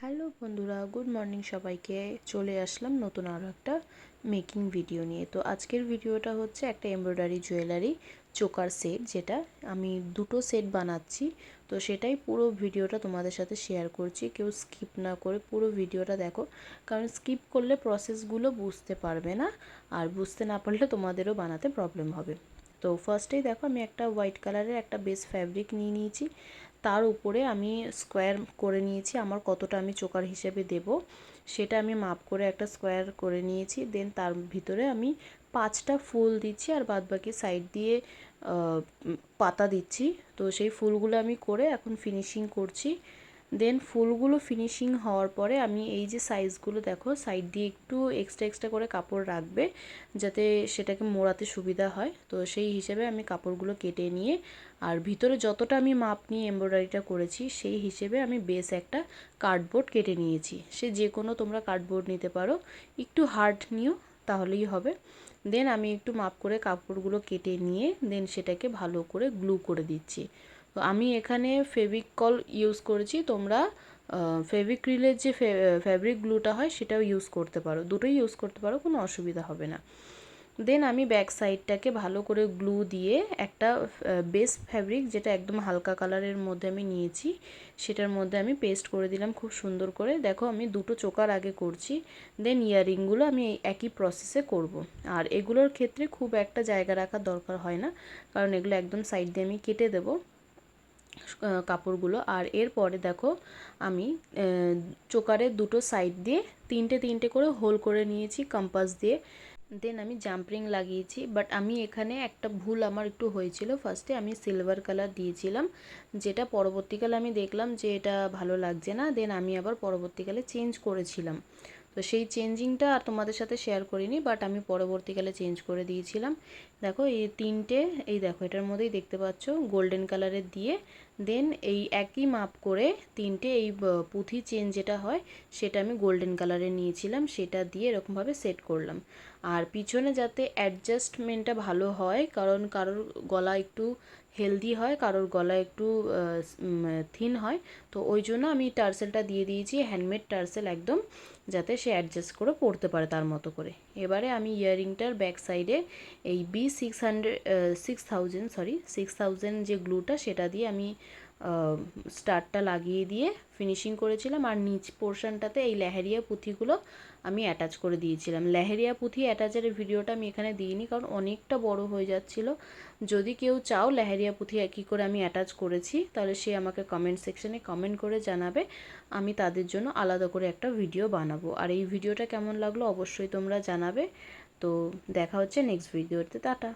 Hello বন্ধুরা, good morning সবাইকে। চলে আসলাম নতুন আরও একটা মেকিং ভিডিও নিয়ে। তো আজকের ভিডিওটা হচ্ছে একটা এমব্রয়ডারি জুয়েলারি চোকার সেট, যেটা আমি দুটো সেট বানাচ্ছি। তো সেটাই পুরো ভিডিওটা তোমাদের সাথে শেয়ার করছি। কেউ স্কিপ না করে পুরো ভিডিওটা দেখো, কারণ স্কিপ করলে প্রসেসগুলো বুঝতে পারবে না, আর বুঝতে না পারলে তোমাদেরও বানাতে প্রবলেম হবে। তো ফার্স্টেই দেখো, আমি একটা হোয়াইট কালারের একটা বেস ফ্যাব্রিক নিয়ে নিয়েছি। তার উপরে আমি স্কোয়ার করে নিয়েছি। আমার কতটা আমি চোকার হিসেবে দেব সেটা আমি মাপ করে একটা স্কোয়ার করে নিয়েছি। দেন তার ভিতরে আমি 5টা ফুল দিচ্ছি, আর বাদবাকি সাইড দিয়ে পাতা দিচ্ছি। তো সেই ফুলগুলো আমি করে এখন ফিনিশিং করছি। দেন ফুলগুলো ফিনিশিং হওয়ার পরে আমি এই যে সাইজগুলো দেখো, সাইড দিয়ে একটু এক্সট্রা করে কাপড় রাখবে, যাতে সেটাকে মোড়াতে সুবিধা হয়। তো সেই হিসেবে আমি কাপড়গুলো কেটে নিয়ে, আর ভিতরে যতটা আমি মাপ নিয়ে এমব্রয়ডারিটা করেছি সেই হিসেবে আমি বেস একটা কার্ডবোর্ড কেটে নিয়েছি। সে যে কোনো তোমরা কার্ডবোর্ড নিতে পারো, একটু হার্ড নিও তাহলেই হবে। দেন আমি একটু মাপ করে কাপড়গুলো কেটে নিয়ে দেন সেটাকে ভালো করে গ্লু করে দিচ্ছি। তো আমি এখানে ফেভিকল ইউজ করেছি, তোমরা ফেভিক্রিলের যে ফ্যাব্রিক গ্লুটা হয় সেটাও ইউজ করতে পারো, দুটোই ইউজ করতে পারো, কোনো অসুবিধা হবে না। দেন আমি ব্যাক সাইডটাকে ভালো করে গ্লু দিয়ে একটা বেস ফ্যাব্রিক, যেটা একদম হালকা কালারের মধ্যে আমি নিয়েছি, সেটার মধ্যে আমি পেস্ট করে দিলাম খুব সুন্দর করে। দেখো আমি দুটো চোকার আগে করছি, দেন ইয়ারিংগুলো আমি একই প্রসেসে করব। আর এগুলোর ক্ষেত্রে খুব একটা জায়গা রাখার দরকার হয় না, কারণ এগুলো একদম সাইড দিয়ে আমি কেটে দেবো কাপড়গুলো। আর এরপরে দেখো আমি চোকারের দুটো সাইড দিয়ে তিনটে করে হোল করে নিয়েছি কম্পাস দিয়ে। দেন আমি জাম্পরিং লাগিয়েছি, বাট আমি এখানে একটা ভুল আমার একটু হয়েছিল। ফার্স্টে আমি সিলভার কালার দিয়েছিলাম, যেটা পরবর্তীকালে আমি দেখলাম যে এটা ভালো লাগছে না। দেন আমি আবার পরবর্তীকালে চেঞ্জ করেছিলাম। তো সেই চেঞ্জিংটা আর তোমাদের সাথে শেয়ার করিনি, বাট আমি পরবর্তীকালে চেঞ্জ করে দিয়েছিলাম। দেখো এই তিনটে, এই দেখো এটার মধ্যেই দেখতে পাচ্ছ গোল্ডেন কালারের দিয়ে। দেন এই একই মাপ করে তিনটে এই পুঁথি চেন যেটা হয় সেটা আমি গোল্ডেন কালারের নিয়েছিলাম, সেটা দিয়ে এরকমভাবে সেট করলাম। আর পিছনে যাতে অ্যাডজাস্টমেন্টটা ভালো হয়, কারণ কারোর গলা একটু হেলদি হয়, কারোর গলা একটু থিন হয়, তো ওই জন্য আমি টার্সেলটা দিয়ে দিয়েছি, হ্যান্ডমেড টার্সেল একদম, যাতে সে অ্যাডজাস্ট করে পরতে পারে তার মতো করে। এবারে আমি ইয়াররিংটার ব্যাক সাইডে এই B6000 যে গ্লুটা সেটা দিয়ে আমি স্টারটা লাগিয়ে দিয়ে ফিনিশিং করেছিলাম। আর নিচ পোর্শনটাতে এই লেহেরিয়া পুঁথিগুলো আমি অ্যাটাচ করে দিয়েছিলাম। লেহেরিয়া পুঁথি অ্যাটাচের ভিডিওটা আমি এখানে দিইনি, কারণ অনেকটা বড় হয়ে যাচ্ছিল। যদি কেউ চাও লেহেরিয়া পুঁথি কী করে আমি অ্যাটাচ করেছি, তাহলে সে আমাকে কমেন্ট সেকশনে কমেন্ট করে জানাবে, আমি তাদের জন্য আলাদা করে একটা ভিডিও বানাবো। আর এই ভিডিওটা কেমন লাগলো অবশ্যই তোমরা জানাবে। তো দেখা হচ্ছে নেক্সট ভিডিওতে। টাটা।